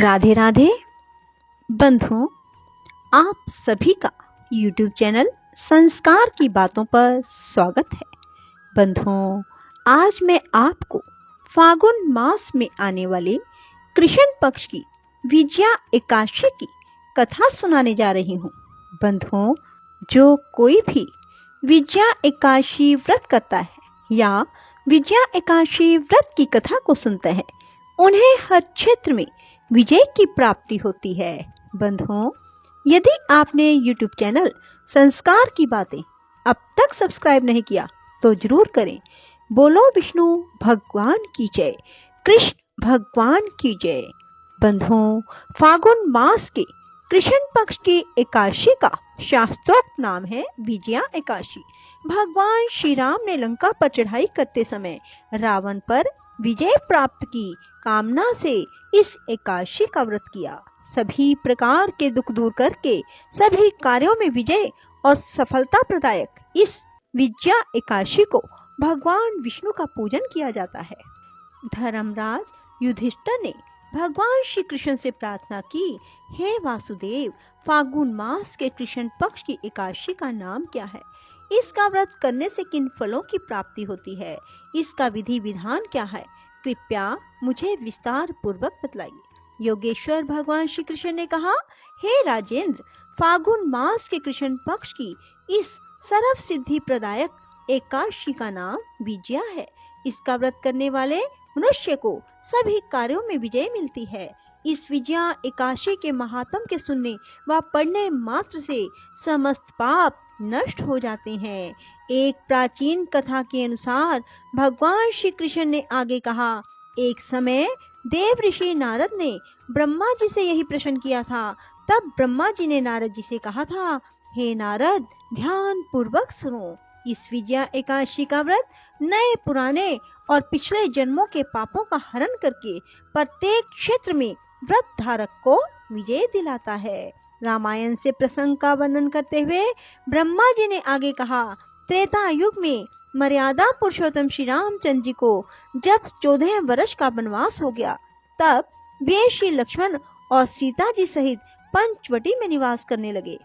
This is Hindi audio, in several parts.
राधे राधे बंधुओं, आप सभी का YouTube चैनल संस्कार की बातों पर स्वागत है। बंधुओं, आज मैं आपको फागुन मास में आने वाले कृष्ण पक्ष की विजया एकादशी की कथा सुनाने जा रही हूँ। बंधुओं, जो कोई भी विजया एकादशी व्रत करता है या विजया एकादशी व्रत की कथा को सुनते हैं, उन्हें हर क्षेत्र में विजय की प्राप्ति होती है। बंधुओं, यदि आपने YouTube चैनल संस्कार की बातें अब तक सब्सक्राइब नहीं किया तो जरूर करें। बोलो विष्णु भगवान की जय, कृष्ण भगवान की जय। बंधुओं, फागुन मास के कृष्ण पक्ष की एकादशी का शास्त्रोक्त नाम है विजया एकादशी। भगवान श्री राम ने लंका पर चढ़ाई करते समय रावण पर विजय प्राप्त की कामना से इस एकादशी का व्रत किया। सभी प्रकार के दुख दूर करके सभी कार्यों में विजय और सफलता प्रदायक इस विजया एकादशी को भगवान विष्णु का पूजन किया जाता है। धर्मराज युधिष्ठिर ने भगवान श्री कृष्ण से प्रार्थना की, हे वासुदेव, फागुन मास के कृष्ण पक्ष की एकादशी का नाम क्या है? इसका व्रत करने से किन फलों की प्राप्ति होती है? इसका विधि विधान क्या है? कृपया मुझे विस्तार पूर्वक बतलाइए। योगेश्वर भगवान श्री कृष्ण ने कहा, हे राजेंद्र, फागुन मास के कृष्ण पक्ष की इस सर्व सिद्धि प्रदायक एकादशी का नाम विजया है। इसका व्रत करने वाले मनुष्य को सभी कार्यों में विजय मिलती है। इस विजया एकादशी के महात्म के सुनने व पढ़ने मात्र से समस्त पाप नष्ट हो जाते हैं। एक प्राचीन कथा के अनुसार भगवान श्री कृष्ण ने आगे कहा, एक समय देव ऋषि नारद ने ब्रह्मा जी से यही प्रश्न किया था। तब ब्रह्मा जी ने नारद जी से कहा था, हे नारद, ध्यान पूर्वक सुनो। इस विजया एकादशी का व्रत नए पुराने और पिछले जन्मों के पापों का हरण करके प्रत्येक क्षेत्र में व्रत धारक को विजय दिलाता है। रामायण से प्रसंग का वर्णन करते हुए ब्रह्मा जी ने आगे कहा, त्रेता युग में मर्यादा पुरुषोत्तम श्री रामचंद्र जी को जब 14 वर्ष का वनवास हो गया, तब वे श्री लक्ष्मण और सीता जी सहित पंचवटी में निवास करने लगे।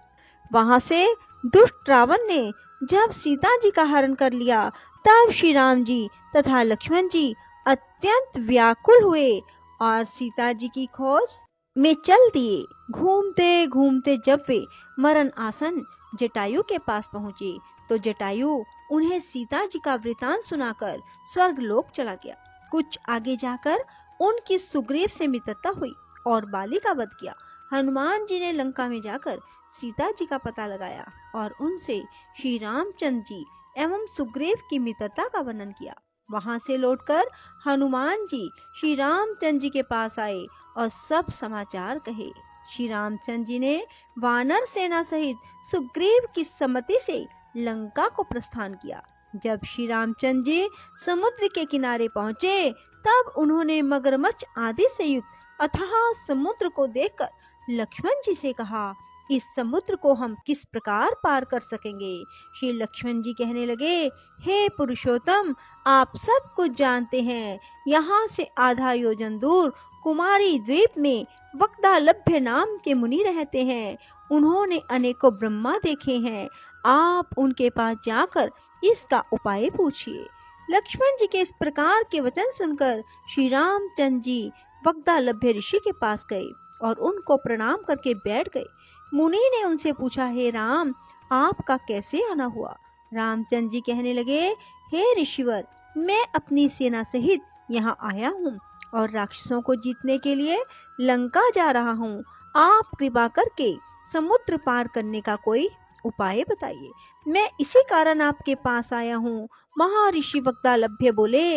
वहां से दुष्ट रावण ने जब सीता जी का हरण कर लिया, तब श्री राम जी तथा लक्ष्मण जी अत्यंत व्याकुल हुए और सीता जी की खोज में चल दिए। घूमते घूमते जब वे मरण आसन जटायु के पास पहुंचे, तो जटायु उन्हें सीता जी का वृतांत सुनाकर स्वर्ग लोक चला गया। कुछ आगे जाकर उनकी सुग्रीव से मित्रता हुई और बाली का वध किया। हनुमान जी ने लंका में जाकर सीता जी का पता लगाया और उनसे श्री रामचंद्र जी एवं सुग्रीव की मित्रता का वर्णन किया। वहां से लौटकर हनुमान जी श्री रामचंद्र जी के पास आए और सब समाचार कहे। श्री रामचंद्र जी ने वानर सेना सहित सुग्रीव की सम्मति से लंका को प्रस्थान किया। जब श्री रामचंद्र जी समुद्र के किनारे पहुंचे, तब उन्होंने मगरमच्छ आदि से युक्त अथाह समुद्र को देखकर लक्ष्मण जी से कहा, इस समुद्र को हम किस प्रकार पार कर सकेंगे? श्री लक्ष्मण जी कहने लगे, हे पुरुषोत्तम, आप सब कुछ जानते हैं। यहाँ से आधा योजन दूर कुमारी द्वीप में वक्दालभ्य नाम के मुनि रहते हैं। उन्होंने अनेकों ब्रह्मा देखे हैं। आप उनके पास जाकर इसका उपाय पूछिए। लक्ष्मण जी के इस प्रकार के वचन सुनकर श्री रामचंद्र जी वक्दालभ्य ऋषि के पास गए और उनको प्रणाम करके बैठ गए। मुनि ने उनसे पूछा, हे राम, आपका कैसे आना हुआ? रामचंद्र जी कहने लगे, हे ऋषिवर, मैं अपनी सेना सहित यहाँ आया हूँ और राक्षसों को जीतने के लिए लंका जा रहा हूँ। आप कृपा करके समुद्र पार करने का कोई उपाय बताइए। मैं इसी कारण आपके पास आया हूँ। महर्षि वक्दालभ्य बोले,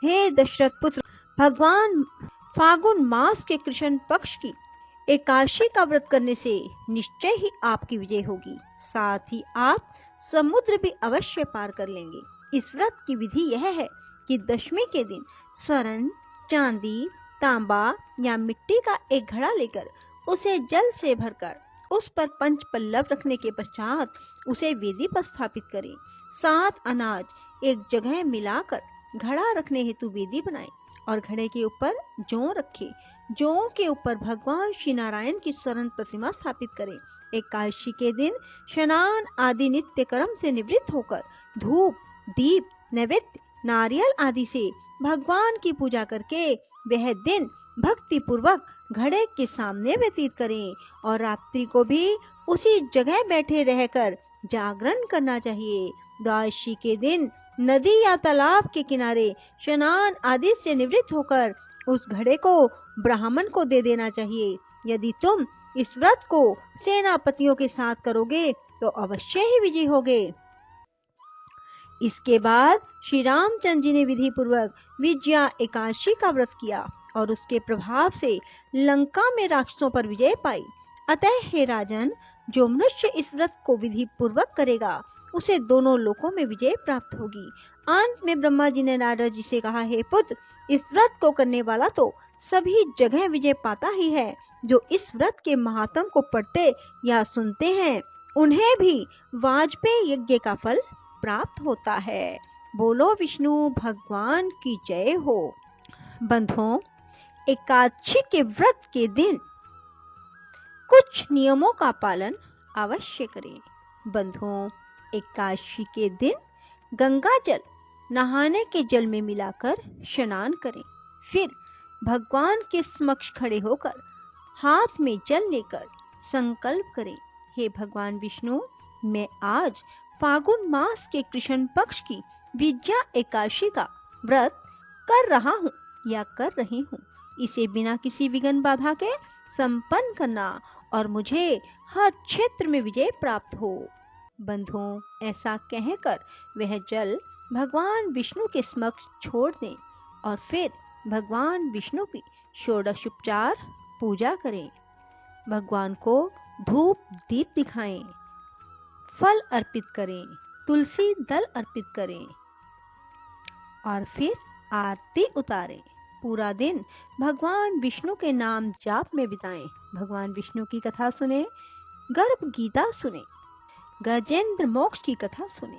हे दशरथ पुत्र, भगवान फागुन मास के कृष्ण पक्ष की एकादशी का व्रत करने से निश्चय ही आपकी विजय होगी। साथ ही आप समुद्र भी अवश्य पार कर लेंगे। इस व्रत की विधि यह है कि दशमी के दिन स्वर्ण, चांदी, तांबा या मिट्टी का एक घड़ा लेकर उसे जल से भरकर उस पर पंच पल्लव रखने के पश्चात उसे वेदी पर स्थापित करें। 7 अनाज एक जगह मिलाकर घड़ा रखने हेतु वेदी बनाए और घड़े के ऊपर जौ रखे। जौ के ऊपर भगवान श्री नारायण की स्वर्ण प्रतिमा स्थापित करें। एकादशी के दिन स्नान आदि नित्य कर्म से निवृत्त होकर धूप, दीप, नैवेद्य, नारियल आदि से भगवान की पूजा करके वह दिन भक्ति पूर्वक घड़े के सामने व्यतीत करें और रात्रि को भी उसी जगह बैठे रहकर जागरण करना चाहिए। द्वादशी के दिन नदी या तालाब के किनारे स्नान आदि से निवृत्त होकर उस घड़े को ब्राह्मण को दे देना चाहिए। यदि तुम इस व्रत को सेनापतियों के साथ करोगे तो अवश्य ही विजयी होगे। इसके बाद श्री रामचंद्र जी ने विधि पूर्वक विजया एकादशी का व्रत किया और उसके प्रभाव से लंका में राक्षसों पर विजय पाई। अतः हे राजन, जो मनुष्य इस व्रत को विधि पूर्वक करेगा उसे दोनों लोकों में विजय प्राप्त होगी। अंत में ब्रह्मा जी ने नारद जी से कहा, हे पुत्र, इस व्रत को करने वाला तो सभी जगह विजय पाता ही है। जो इस व्रत के महात्म को पढ़ते या सुनते हैं उन्हें भी वाजपेयी यज्ञ का फल प्राप्त होता है। बोलो विष्णु भगवान की जय हो। बंधुओं, एकादशी के व्रत के दिन कुछ नियमों का पालन अवश्य करें। बंधुओं, एकादशी के दिन गंगा जल नहाने के जल में मिलाकर स्नान करें। फिर भगवान के समक्ष खड़े होकर हाथ में जल लेकर संकल्प करें, हे भगवान विष्णु, मैं आज फागुन मास के कृष्ण पक्ष की विजया एकादशी का व्रत कर रहा हूँ या कर रही हूँ। इसे बिना किसी विघ्न बाधा के संपन्न करना और मुझे हर क्षेत्र में विजय प्राप्त हो। बंधुओं, ऐसा कहकर वह जल भगवान विष्णु के समक्ष छोड़ दें और फिर भगवान विष्णु की षोडशोपचार पूजा करें। भगवान को धूप दीप दिखाएं, फल अर्पित करें, तुलसी दल अर्पित करें और फिर आरती उतारें। पूरा दिन भगवान विष्णु के नाम जाप में बिताएं। भगवान विष्णु की कथा सुने, गर्भ गीता सुने, गजेंद्र मोक्ष की कथा सुने।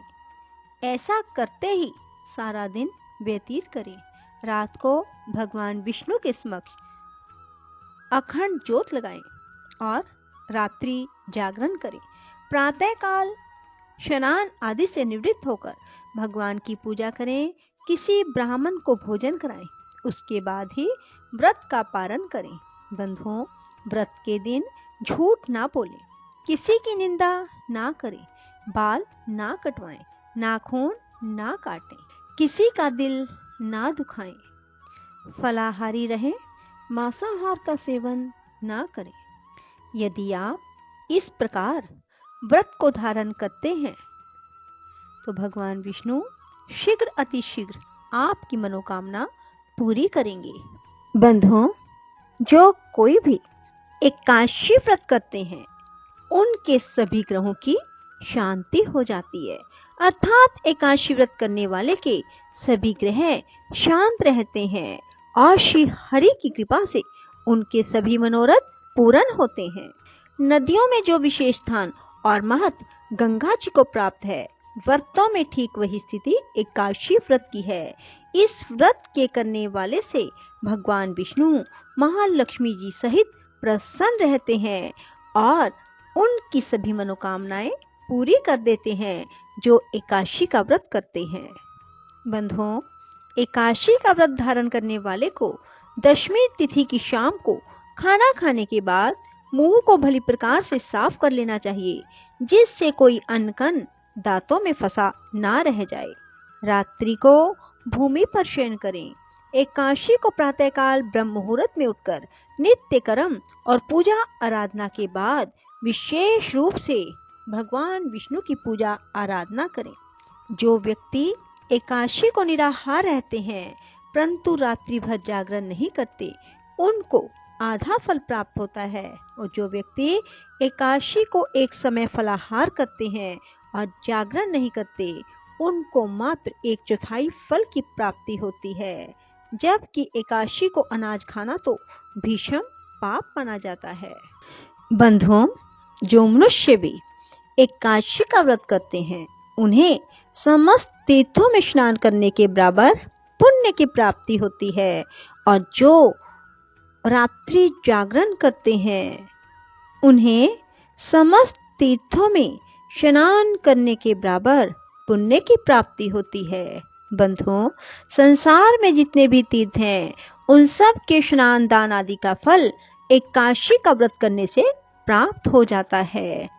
ऐसा करते ही सारा दिन व्यतीत करें। रात को भगवान विष्णु के समक्ष अखंड ज्योत लगाएं और रात्रि जागरण करें। प्रातःकाल स्नान आदि से निवृत्त होकर भगवान की पूजा करें। किसी ब्राह्मण को भोजन कराएं, उसके बाद ही व्रत का पारण करें। बंधुओं, व्रत के दिन झूठ ना बोलें, किसी की निंदा ना करें, बाल ना कटवाएं, नाखून ना काटें, किसी का दिल ना दुखाएं, फलाहारी रहें, मांसाहार का सेवन ना करें। यदि आप इस प्रकार व्रत को धारण करते हैं तो भगवान विष्णु शीघ्र अतिशीघ्र आपकी मनोकामना पूरी करेंगे। बंधुओं, जो कोई भी एकादशी व्रत करते हैं उनके सभी ग्रहों की शांति हो जाती है। अर्थात एकादशी व्रत करने वाले के सभी ग्रह शांत रहते हैं और श्री हरि की कृपा से उनके सभी मनोरथ पूर्ण होते हैं। नदियों में जो विशेष स्थान और महत्व गंगा जी को प्राप्त है, व्रतों में ठीक वही स्थिति एकादशी व्रत की है। इस व्रत के करने वाले से भगवान विष्णु महालक्ष्मी जी सहित प्रसन्न रहते हैं और उनकी सभी मनोकामनाएं पूरी कर देते हैं जो एकादशी का व्रत करते हैं। बंधुओं, एकादशी का व्रत धारण करने वाले को दशमी तिथि की शाम को खाना खाने के बाद मुंह को भली प्रकार से साफ कर लेना चाहिए, जिससे कोई अन्न कण दांतों में फंसा ना रह जाए। रात्रि को भूमि पर शयन करें। एकादशी को प्रातःकाल ब्रह्म मुहूर्त में उठकर नित्य कर्म और पूजा आराधना के बाद विशेष रूप से भगवान विष्णु की पूजा आराधना करें। जो व्यक्ति एकादशी को निराहार रहते हैं परंतु रात्रि भर जागरण नहीं करते, उनको आधा फल प्राप्त होता है, और जो व्यक्ति एकादशी को एक समय फलाहार करते हैं और जागरण नहीं करते, उनको मात्र 1/4 फल की प्राप्ति होती है। जबकि एकादशी को अनाज खाना तो भीषण पाप माना जाता है। बंधुओं, जो मनुष्य भी एकादशी का व्रत करते हैं उन्हें समस्त तीर्थों में स्नान करने के बराबर पुण्य की प्राप्ति होती है और जो रात्रि जागरण करते हैं उन्हें समस्त तीर्थों में स्नान करने के बराबर पुण्य की प्राप्ति होती है। बंधुओं, संसार में जितने भी तीर्थ हैं उन सब के स्नान दान आदि का फल एकादशी का व्रत करने से प्राप्त हो जाता है।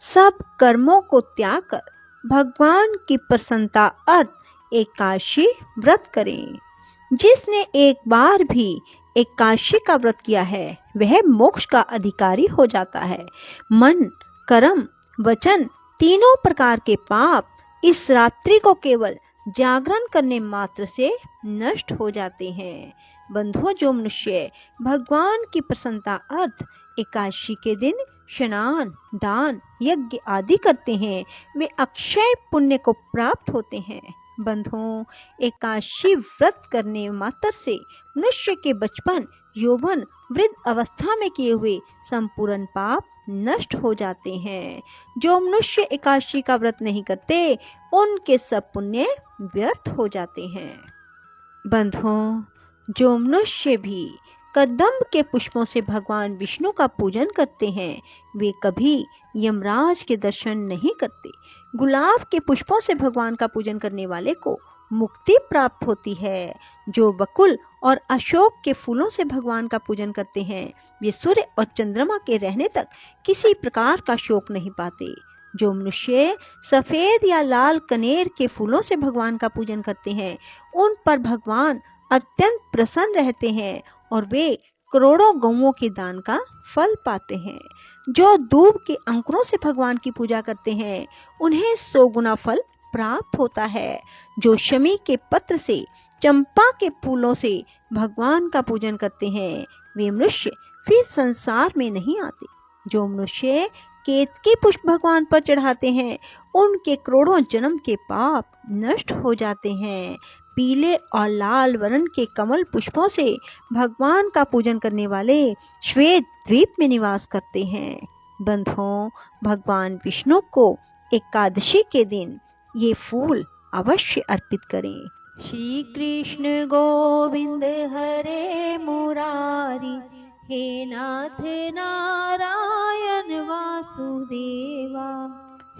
सब कर्मों को त्याग कर भगवान की प्रसन्नता अर्थ एकादशी व्रत करें। जिसने एक बार भी एकादशी का व्रत किया है वह मोक्ष का अधिकारी हो जाता है। मन, कर्म, वचन तीनों प्रकार के पाप इस रात्रि को केवल जागरण करने मात्र से नष्ट हो जाते हैं। बंधुओं, जो मनुष्य भगवान की प्रसन्नता अर्थ एकादशी के दिन स्नान, दान, यज्ञ आदि करते हैं वे अक्षय पुण्य को प्राप्त होते हैं। बंधुओं, एकादशी व्रत करने मात्र से मनुष्य के बचपन, यौवन, वृद्ध अवस्था में किए हुए संपूर्ण पाप नष्ट हो जाते हैं। जो मनुष्य एकादशी का व्रत नहीं करते उनके सब पुण्य व्यर्थ हो जाते हैं। बंधुओं, जो मनुष्य भी कदम्ब के पुष्पों से भगवान विष्णु का पूजन करते हैं वे कभी यमराज के दर्शन नहीं करते। गुलाब के पुष्पों से भगवान का पूजन करने वाले को मुक्ति प्राप्त होती है। जो बकुल और अशोक के फूलों से भगवान का पूजन करते हैं वे सूर्य और चंद्रमा के रहने तक किसी प्रकार का शोक नहीं पाते। जो मनुष्य सफेद या लाल कनेर के फूलों से भगवान का पूजन करते हैं उन पर भगवान अत्यंत प्रसन्न रहते हैं और वे करोड़ों गौओं के दान का फल पाते हैं। जो दूब के अंकुरों से भगवान की पूजा करते हैं उन्हें 100 गुना फल प्राप्त होता है। जो शमी के पत्र से, चंपा के फूलों से भगवान का पूजन करते हैं वे मनुष्य फिर संसार में नहीं आते। जो मनुष्य केतकी पुष्प भगवान पर चढ़ाते हैं उनके करोड़ों जन्म के पाप नष्ट हो जाते हैं। पीले और लाल वर्ण के कमल पुष्पों से भगवान का पूजन करने वाले श्वेत द्वीप में निवास करते हैं। बंधुओं, भगवान विष्णु को एकादशी के दिन ये फूल अवश्य अर्पित करें। श्री कृष्ण गोविंद हरे मुरारी, हे नाथ नारायण वासुदेवा।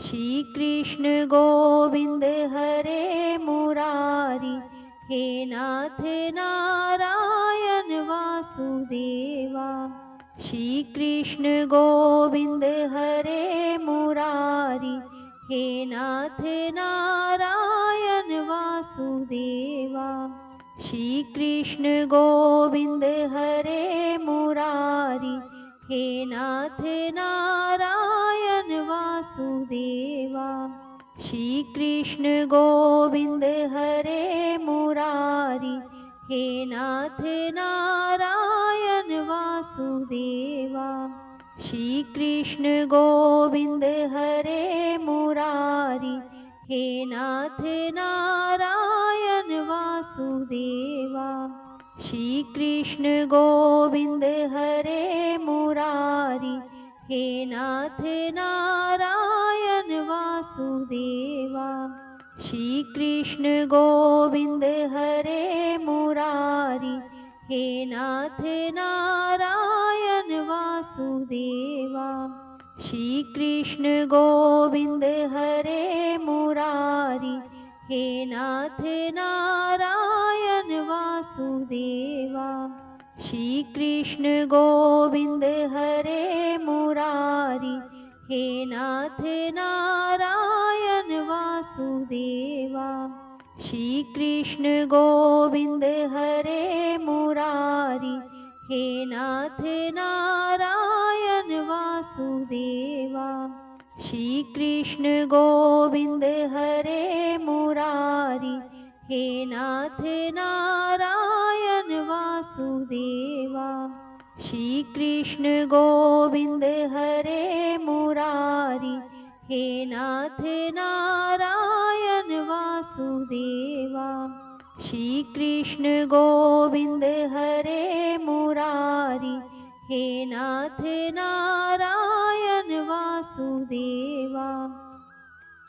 श्री कृष्ण गोविंद हरे मुरारी, हे नाथ नारायण वासुदेवा। श्री कृष्ण गोविंद हरे मुरारी, हे नाथ नारायण वासुदेवा। श्री कृष्ण गोविंद हरे मुरारी, हे नाथ नारायण वासुदेवा। श्री कृष्ण गोविंद हरे मुरारी, हे नाथ नारायण वासुदेवा। श्री कृष्ण गोविंद हरे मुरारी, हे नाथ नारायण वासुदेवा। श्री कृष्ण गोविंद हरे मुरारी, हे नाथ नारायण वासुदेवा। श्री कृष्ण गोविंद हरे मुरारी, हे नाथ नारायण वासुदेवा। श्री कृष्ण गोविंद हरे मुरारी, हे नाथ नारायण वासुदेवा। श्री कृष्ण गोविंद हरे मुरारी, हे नाथ नारायण वासुदेवा। श्री कृष्ण गोविंद हरे मुरारी, हे नाथ नारायण वासुदेवा। श्री कृष्ण गोविंद हरे मुरारी, हे नाथ नारायण वासुदेवा। श्री कृष्ण गोविंद हरे मुरारी, हे नाथ नारायण वासुदेवा। श्री कृष्ण गोविंद हरे मुरारी, हे नाथ नारायण वासुदेवा।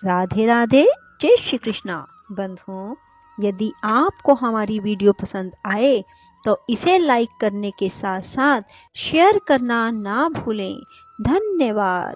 राधे राधे, जय श्री कृष्णा। बंधुओं, यदि आपको हमारी वीडियो पसंद आए तो इसे लाइक करने के साथ साथ शेयर करना ना भूलें। धन्यवाद।